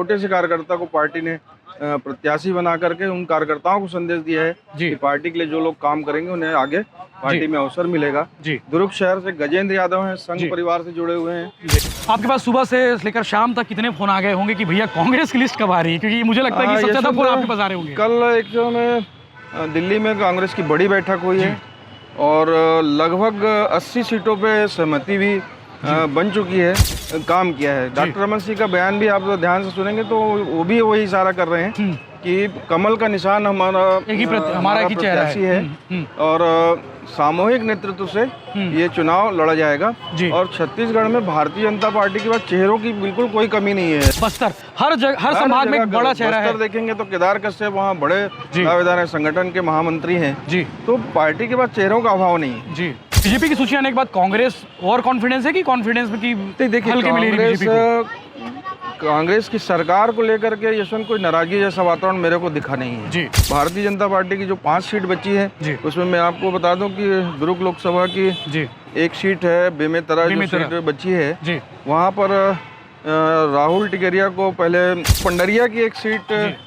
छोटे से कार्यकर्ता को पार्टी ने प्रत्याशी बना करके उन कार्यकर्ताओं को संदेश दिया है कि पार्टी के लिए जो लोग काम करेंगे उन्हें आगे पार्टी में अवसर मिलेगा। दुर्ग शहर से गजेंद्र यादव हैं, संघ परिवार से जुड़े हुए हैं। आपके पास सुबह से लेकर शाम तक कितने फोन आ गए होंगे कि भैया कांग्रेस की लिस्ट कब आ रही है? क्योंकि मुझे लगता है कि सबसे ज्यादा फोन आपके पास आ रहे होंगे। कल एक जो में दिल्ली में कांग्रेस की बड़ी बैठक हुई है और लगभग 80 सीटों पे सहमति भी बन चुकी है, काम किया है। डॉक्टर रमन सिंह का बयान भी आप ध्यान से सुनेंगे तो वो भी वही इशारा कर रहे हैं कि कमल का निशान हमारा एक ही चेहरा है और सामूहिक नेतृत्व से ये चुनाव लड़ा जाएगा। और छत्तीसगढ़ में भारतीय जनता पार्टी के पास चेहरों की बिल्कुल कोई कमी नहीं है। बस्तर हर संभाग में एक बड़ा चेहरा है। बस्तर देखेंगे तो केदार कश्यप वहाँ बड़े दावेदार हैं, संगठन के महामंत्री हैं तो पार्टी के पास चेहरों का अभाव नहीं है। बीजेपी की सूची आने के बाद कांग्रेस और कॉन्फिडेंस है कि कॉन्फिडेंस में की देखिए कांग्रेस की सरकार को लेकर के यशवंत कोई नाराजगी जैसा वातावरण मेरे को दिखा नहीं है। भारतीय जनता पार्टी की जो 5 सीट बची है उसमें मैं आपको बता दूं कि दुर्ग लोकसभा की एक सीट है बेमेतरा जो सीट बची है वहाँ पर राहुल टिकरिया को पहले पंडरिया की एक सीट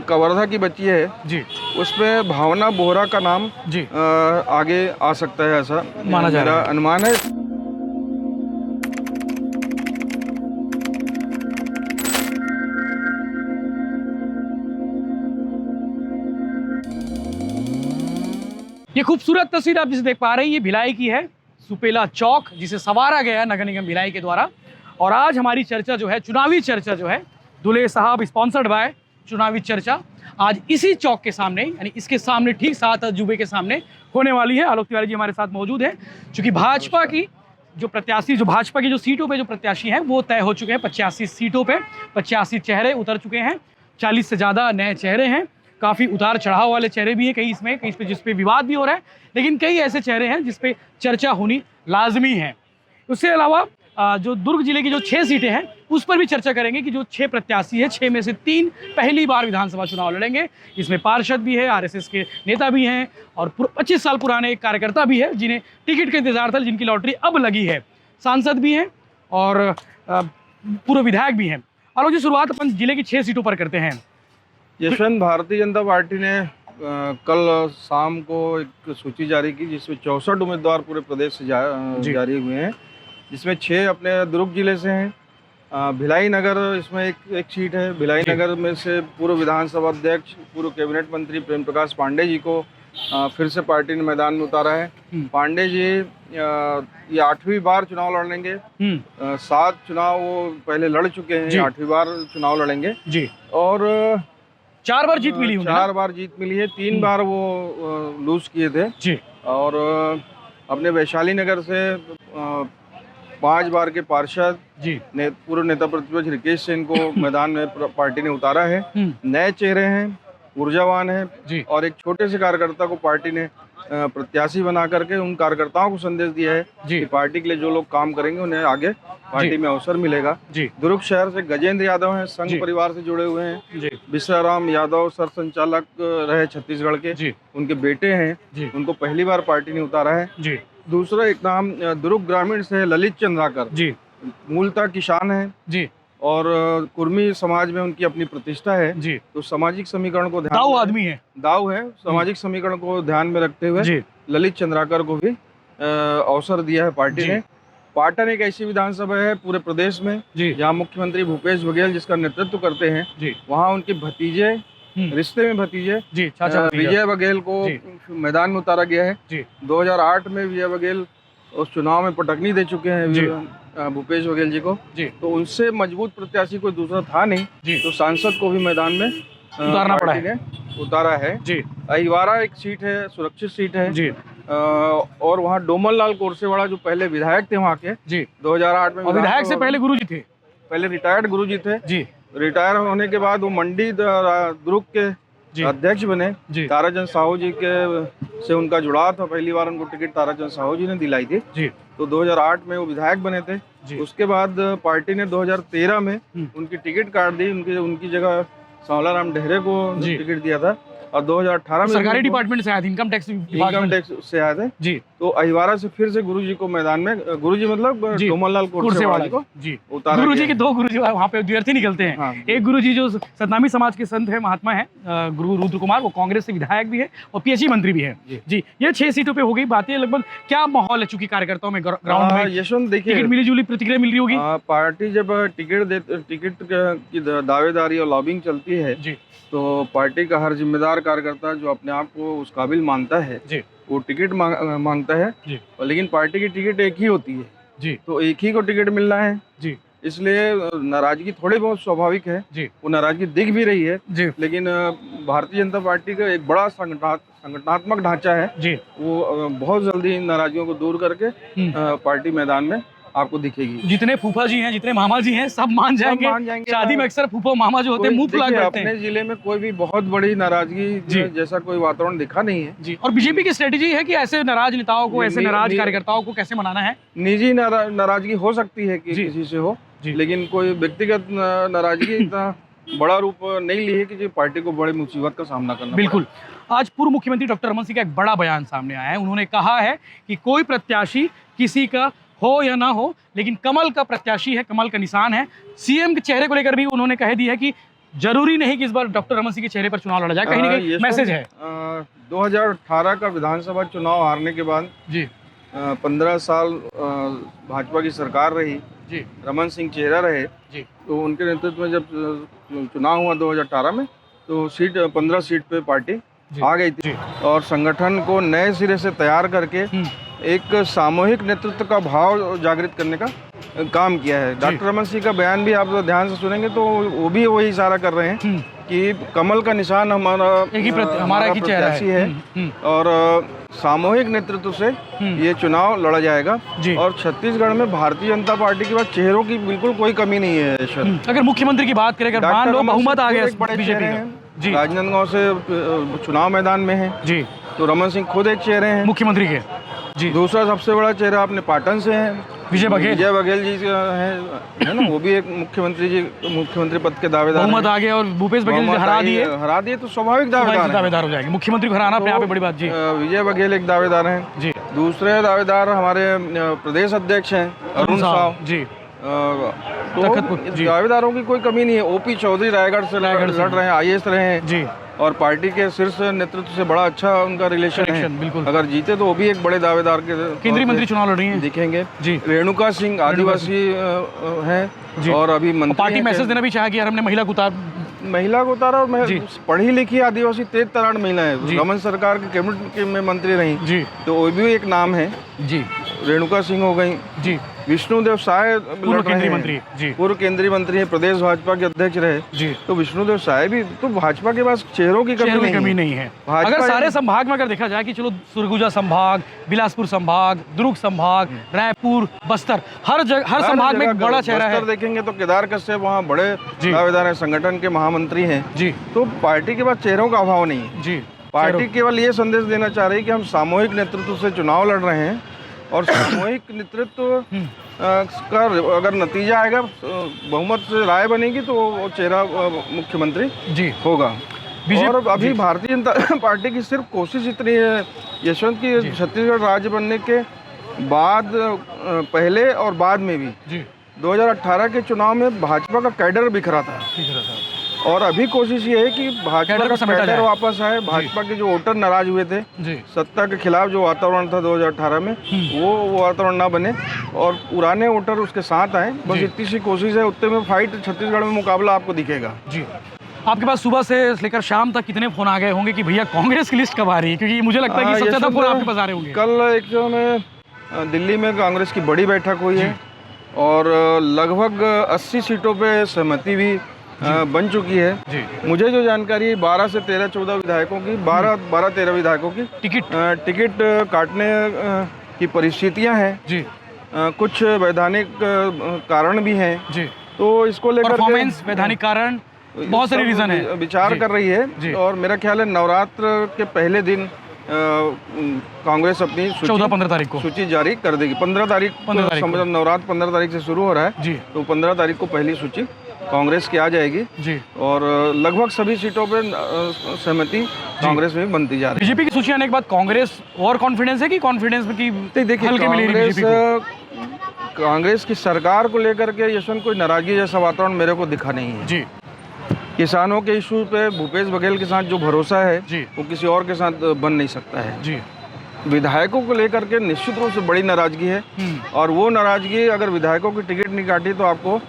कवर्धा की बची है उसमें भावना बोहरा का नाम आगे आ सकता है ऐसा माना जा रहा है, अनुमान है। ये खूबसूरत तस्वीर आप जिसे देख पा रहे हैं ये भिलाई की है, सुपेला चौक जिसे संवारा गया है नगर निगम भिलाई के द्वारा। और आज हमारी चर्चा जो है, चुनावी चर्चा जो है, दुल्हे साहब स्पॉन्सर्ड बाय चुनावी चर्चा आज इसी चौक के सामने यानी इसके सामने ठीक 7 अजूबे के सामने होने वाली है। आलोक तिवारी जी हमारे साथ मौजूद है। चूंकि भाजपा की जो प्रत्याशी भाजपा की जो सीटों पे जो प्रत्याशी हैं वो तय हो चुके हैं। 85 सीटों पे 85 चेहरे उतर चुके हैं। 40 से ज़्यादा नए चेहरे हैं। काफ़ी उतार चढ़ाव वाले चेहरे भी हैं, कहीं पे जिस पे विवाद भी हो रहा है, लेकिन कई ऐसे चेहरे हैं जिस पे चर्चा होनी लाजमी है। उसके अलावा जो दुर्ग जिले की जो 6 सीटें हैं उस पर भी चर्चा करेंगे कि जो 6 प्रत्याशी हैं 6 में से 3 पहली बार विधानसभा चुनाव लड़ेंगे। इसमें पार्षद भी है, आरएसएस के नेता भी हैं और 25 साल पुराने एक कार्यकर्ता भी है जिन्हें टिकट का इंतजार था, जिनकी लॉटरी अब लगी है। सांसद भी हैं और पूर्व विधायक भी हैं। आलोक जी, शुरुआत अपन जिले की 6 सीटों पर करते हैं। यशवंत, भारतीय जनता पार्टी ने कल शाम को एक सूची जारी की जिसमें 64 उम्मीदवार पूरे प्रदेश से जारी हुए हैं, जिसमें 6 अपने दुर्ग जिले से हैं। भिलाई नगर इसमें एक सीट है। भिलाई नगर में से पूर्व विधानसभा अध्यक्ष पूर्व कैबिनेट मंत्री प्रेम प्रकाश पांडे जी को फिर से पार्टी ने मैदान में उतारा है। पांडे जी ये 8वीं बार चुनाव लड़ेंगे। 7 चुनाव वो पहले लड़ चुके हैं, 8वीं बार चुनाव लड़ेंगे और 4 बार जीत मिली, 4 बार जीत मिली है। 3 बार वो लूज किए थे और अपने वैशाली नगर से 5 बार के पार्षद पूर्व नेता प्रतिपक्ष रिकेश सिंह को मैदान में पार्टी ने उतारा है। नए चेहरे हैं, ऊर्जावान हैं और एक छोटे से कार्यकर्ता को पार्टी ने प्रत्याशी बना करके उन कार्यकर्ताओं को संदेश दिया है कि पार्टी के लिए जो लोग काम करेंगे उन्हें आगे पार्टी में अवसर मिलेगा। दुर्ग शहर से गजेंद्र यादव हैं, संघ परिवार से जुड़े हुए हैं। विश्राम यादव सर संचालक रहे छत्तीसगढ़ के, उनके बेटे हैं, उनको पहली बार पार्टी ने उतारा है। दूसरा एक नाम दुर्ग ग्रामीण से ललित चंद्राकर, मूलतः किसान है और कुर्मी समाज में उनकी अपनी प्रतिष्ठा है। तो सामाजिक समीकरण को दाव है, सामाजिक समीकरण को ध्यान में रखते हुए ललित चंद्राकर को भी अवसर दिया है पार्टी ने। पाटन एक ऐसी विधानसभा है पूरे प्रदेश में जहाँ मुख्यमंत्री भूपेश बघेल जिसका नेतृत्व करते हैं, वहाँ उनके भतीजे, रिश्ते में भतीजे विजय बघेल को मैदान में उतारा गया है। 2008 में विजय बघेल उस चुनाव में पटकनी दे चुके हैं भूपेश बघेल जी को, तो उनसे मजबूत प्रत्याशी कोई दूसरा था नहीं, तो सांसद को भी मैदान में उतारना पड़ा है, उतारा है। अहिवारा एक सीट है, सुरक्षित सीट है और वहाँ डोमन लाल कोरसेवाड़ा जो पहले विधायक थे वहाँ के 2008 में, विधायक से पहले गुरुजी थे, पहले रिटायर्ड गुरुजी थे। रिटायर होने के बाद वो मंडी दुर्ग के अध्यक्ष बने। ताराचंद साहू जी के से उनका जुड़ाव था, पहली बार उनको टिकट ताराचंद साहू जी ने दिलाई थी। तो 2008 में वो विधायक बने थे। उसके बाद पार्टी ने 2013 में उनकी टिकट काट दी, उनकी जगह सांवला राम ढेरे को टिकट दिया था और 2018 में सरकारी डिपार्टमेंट से आए थे, इनकम टैक्स से आए थे तो अहिवारा से फिर से गुरुजी को मैदान में, गुरुजी मतलब जी, डोमनलाल कोरसेवाला को जी उतारा गुरुजी गया के है। दो गुरुजी वहाँ पे विद्यार्थी निकलते हैं। हाँ। एक गुरुजी जो सतनामी समाज के संत है, महात्मा है, गुरु रुद्र कुमार, वो कांग्रेस से विधायक भी है और पीएचई मंत्री भी है। जी ये 6 सीटों पे हो गई बातें। लगभग क्या माहौल है चूंकि कार्यकर्ताओं में ग्राउंड में यशवंत देखिए, टिकट मिली जुली प्रतिक्रिया मिल रही होगी? पार्टी जब टिकट की दावेदारी और लॉबिंग चलती है जी तो पार्टी का हर जिम्मेदार कार्यकर्ता जो अपने आप को उस काबिल मानता है जी वो टिकट मांगता है। जी लेकिन पार्टी की टिकट एक ही होती है, जी तो एक ही को टिकट मिलना है, जी इसलिए नाराजगी थोड़ी बहुत स्वाभाविक है। जी वो नाराजगी दिख भी रही है, जी लेकिन भारतीय जनता पार्टी का एक बड़ा संगठनात्मक ढांचा है, जी वो बहुत जल्दी इन नाराजगियों को दूर करके पार्टी मैदान में आपको दिखेगी। जितने फूफा जी हैं, जितने मामा जी हैं, सब मान जाएंगे। शादी में अक्सर फूफा मामा जो होते हैं मुंह फुला करते हैं। अपने जिले में कोई भी बहुत बड़ी नाराजगी जैसा कोई वातावरण दिखा नहीं है जी। और बीजेपी की स्ट्रेटेजी है कि ऐसे नाराज नेताओं को, ऐसे नाराज कार्यकर्ताओं को कैसे मनाना है? निजी नाराजगी हो सकती है कि किसी से हो, लेकिन कोई व्यक्तिगत नाराजगी इतना बड़ा रूप नहीं ली है कि पार्टी को बड़ी मुसीबत का सामना करना। बिल्कुल। आज पूर्व मुख्यमंत्री डॉक्टर रमन सिंह का एक बड़ा बयान सामने आया है। उन्होंने कहा है कि कोई प्रत्याशी किसी का हो या ना हो, लेकिन कमल का प्रत्याशी है, कमल का निशान है। सीएम के चेहरे को लेकर भी उन्होंने कह दिया है कि जरूरी नहीं कि इस बार डॉक्टर रमन सिंह के चेहरे पर चुनाव लड़ा जाए। कहीं ना कहीं मैसेज है। 2018 का विधानसभा चुनाव हारने के बाद जी 15 साल भाजपा की सरकार रही जी, रमन सिंह चेहरा रहे जी। तो उनके नेतृत्व में जब चुनाव हुआ 2018 में तो 15 सीट पे पार्टी आ गई थी और संगठन को नए सिरे से तैयार करके एक सामूहिक नेतृत्व का भाव जागृत करने का काम किया है। डॉक्टर रमन सिंह का बयान भी आप ध्यान से सुनेंगे तो वो भी वही इशारा कर रहे हैं कि कमल का निशान हमारा एक ही प्रत्याशी है और सामूहिक नेतृत्व से ये चुनाव लड़ा जाएगा। और छत्तीसगढ़ में भारतीय जनता पार्टी के बाद चेहरों की बिल्कुल कोई कमी नहीं है। अगर मुख्यमंत्री की बात करें, अगर मान लो बहुमत आ गया बीजेपी का, राजनांदगांव से चुनाव मैदान में है जी, तो रमन सिंह खुद एक चेहरे हैं मुख्यमंत्री के जी। दूसरा सबसे बड़ा चेहरा अपने पाटन से है, विजय बघेल जी है ना, वो भी एक मुख्यमंत्री पद के दावेदार। बहुमत आ गया और भूपेश बघेल हरा दिए तो स्वाभाविक दावेदार हो जाएंगे। मुख्यमंत्री को हराना अपने आप में बड़ी बात जी। विजय बघेल एक दावेदार हैं जी। दूसरे दावेदार हमारे प्रदेश अध्यक्ष हैं अरुण साव जी। तो दावेदारों की कोई कमी नहीं है। ओपी चौधरी रायगढ़ से लड़ रहे हैं, आईएएस रहे हैं जी और पार्टी के शीर्ष नेतृत्व से बड़ा अच्छा उनका रिलेशन है। बिल्कुल, अगर जीते तो वो भी एक बड़े दावेदार के केंद्रीय मंत्री चुनाव लड़ रही हैं, दिखेंगे जी। रेणुका सिंह आदिवासी हैं और अभी मंत्री पार्टी मैसेज देना भी चाहा कि यार हमने महिला को उतारा और पढ़ी लिखी आदिवासी तेज तरार महिला है, रमन सरकार के कैबिनेट में मंत्री रही जी, तो वो भी एक नाम है जी। रेणुका सिंह हो गई जी। विष्णुदेव साय पूर्व केंद्रीय मंत्री है, प्रदेश भाजपा के अध्यक्ष रहे जी। तो विष्णुदेव साय भी, तो भाजपा के पास चेहरों की कमी नहीं है। अगर सारे संभाग में अगर देखा जाए कि चलो सरगुजा संभाग, बिलासपुर संभाग, दुर्ग संभाग, रायपुर, बस्तर, हर संभाग में एक बड़ा चेहरा है। देखेंगे तो केदार कश्यप वहाँ बड़े दावेदार हैं, संगठन के महामंत्री हैं जी। तो पार्टी के पास चेहरों का अभाव नहीं है जी। पार्टी केवल ये संदेश देना चाह रही है कि हम सामूहिक नेतृत्व से चुनाव लड़ रहे हैं और सामूहिक नेतृत्व का अगर नतीजा आएगा, बहुमत से राय बनेगी तो वो चेहरा मुख्यमंत्री जी होगा। और अभी भारतीय जनता पार्टी की सिर्फ कोशिश इतनी है यशवंत की छत्तीसगढ़ राज्य बनने के बाद, पहले और बाद में भी जी 2018 के चुनाव में भाजपा का कैडर बिखरा था और अभी कोशिश ये है कि भाजपा का कैडर वापस आए। भाजपा के जो वोटर नाराज हुए थे सत्ता के खिलाफ, जो वातावरण था 2018 में, वो वातावरण ना बने और पुराने वोटर उसके साथ आए। बस इतनी सी कोशिश है। उतने में फाइट छत्तीसगढ़ में मुकाबला आपको दिखेगा जी। आपके पास सुबह से लेकर शाम तक कितने फोन आ गए होंगे कि भैया कांग्रेस की लिस्ट कब आ रही है? क्योंकि मुझे लगता है कि सबसे ज्यादा फोन आपके पास आ रहे होंगे। कल एक जो में दिल्ली में कांग्रेस की बड़ी बैठक हुई है और लगभग 80 सीटों पे सहमति भी बन चुकी है जी। मुझे जो जानकारी है 12 से 13-14 विधायकों की, 12-13 विधायकों की टिकट काटने की परिस्थितियां हैं जी। कुछ वैधानिक कारण भी हैं जी। तो इसको लेकर वैधानिक कारण बहुत सारे रीजन है, विचार कर रही है और मेरा ख्याल है नवरात्र के पहले दिन कांग्रेस अपनी 14-15 तारीख को सूची जारी कर देगी। 15 तारीख नवरात्र 15 तारीख से शुरू हो रहा है जी, तो 15 तारीख को पहली सूची कांग्रेस की आ जाएगी जी। और लगभग सभी सीटों पे सहमति कांग्रेस में बनती जा रही है। बीजेपी की सूची आने के बाद कांग्रेस और कॉन्फिडेंस है कि कॉन्फिडेंस की देखिए हल्के में ले रही है कांग्रेस बीजेपी कांग्रेस की सरकार को लेकर के यशवंत कोई नाराजगी जैसा वातावरण मेरे को दिखा नहीं है। जी किसानों के इशू पे भूपेश बघेल के साथ जो भरोसा है जी वो किसी और के साथ बन नहीं सकता है। जी। विधायकों को लेकर के निश्चित रूप से बड़ी नाराजगी है और वो नाराजगी अगर विधायकों की टिकट नहीं काटी तो आपको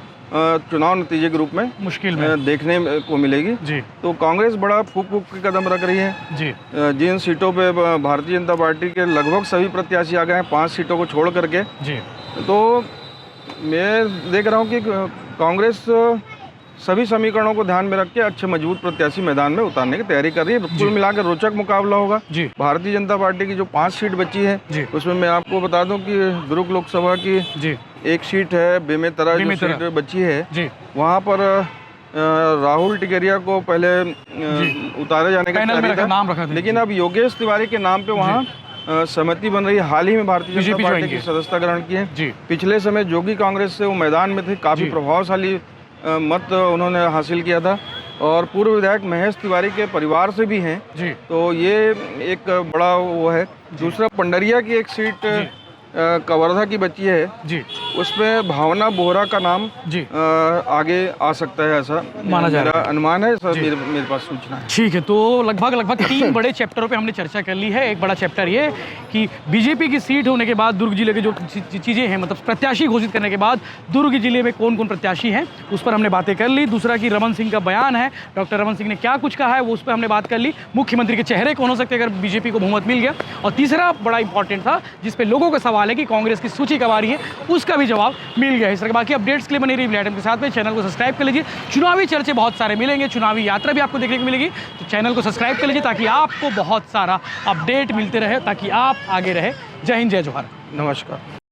चुनाव नतीजे के रूप में मुश्किल में देखने को मिलेगी। जी। तो कांग्रेस बड़ा फूक फूक के कदम रख रही है। जी। जिन सीटों पे भारतीय जनता पार्टी के लगभग सभी प्रत्याशी आ गए हैं 5 सीटों को छोड़ करके। जी। तो मैं देख रहा हूँ कि कांग्रेस सभी समीकरणों को ध्यान में रख के अच्छे मजबूत प्रत्याशी मैदान में उतारने की तैयारी कर रही है। कुल मिलाकर रोचक मुकाबला होगा। जी। भारतीय जनता पार्टी की जो 5 सीट बची है जी। उसमें मैं आपको बता दूं कि दुर्ग लोकसभा की जी। एक सीट है बेमेतरा जो सीट बची है जी। वहाँ पर राहुल टिकरिया को पहले उतारे जाने का नाम रखा था, लेकिन अब योगेश तिवारी के नाम पे वहाँ सहमति बन रही है। हाल ही में भारतीय जनता पार्टी की सदस्यता ग्रहण की है। पिछले समय जोगी कांग्रेस से वो मैदान में थे, काफी प्रभावशाली मत उन्होंने हासिल किया था और पूर्व विधायक महेश तिवारी के परिवार से भी हैं। तो ये एक बड़ा वो है। दूसरा पंडरिया की एक सीट कवर्धा की बची है जी, उसमें भावना बोहरा का नाम जी आगे आ सकता है, ऐसा माना जा रहा है, अनुमान है सर, मेरे पास सूचना है। ठीक है, तो लगभग 3 बड़े चैप्टरों पे हमने चर्चा कर ली है। एक बड़ा चैप्टर ये कि बीजेपी की सीट होने के बाद दुर्ग जिले के जो चीज़ें हैं, मतलब प्रत्याशी घोषित करने के बाद दुर्ग जिले में कौन कौन प्रत्याशी हैं उस पर हमने बातें कर ली। दूसरा कि रमन सिंह का बयान है, डॉक्टर रमन सिंह ने क्या कुछ कहा है वो उस पर हमने बात कर ली। मुख्यमंत्री के चेहरे कौन हो सकते हैं अगर बीजेपी को बहुमत मिल गया। और तीसरा बड़ा इंपॉर्टेंट था जिस पे लोगों का सवाल है कि कांग्रेस की सूची कब आ रही है, उसका भी जवाब मिल गया। इस तरह के बाकी अपडेट्स के लिए बनी रही ब्लैक टाइम के साथ में। चैनल को सब्सक्राइब कर लीजिए। चुनावी चर्चे बहुत सारे मिलेंगे, चुनावी यात्रा भी आपको देखने को मिलेगी, तो चैनल को सब्सक्राइब कर लीजिए ताकि आपको बहुत सारा अपडेट मिलते रहे, ताकि आप आगे रहे। जय हिंद, जय जोहार, नमस्कार।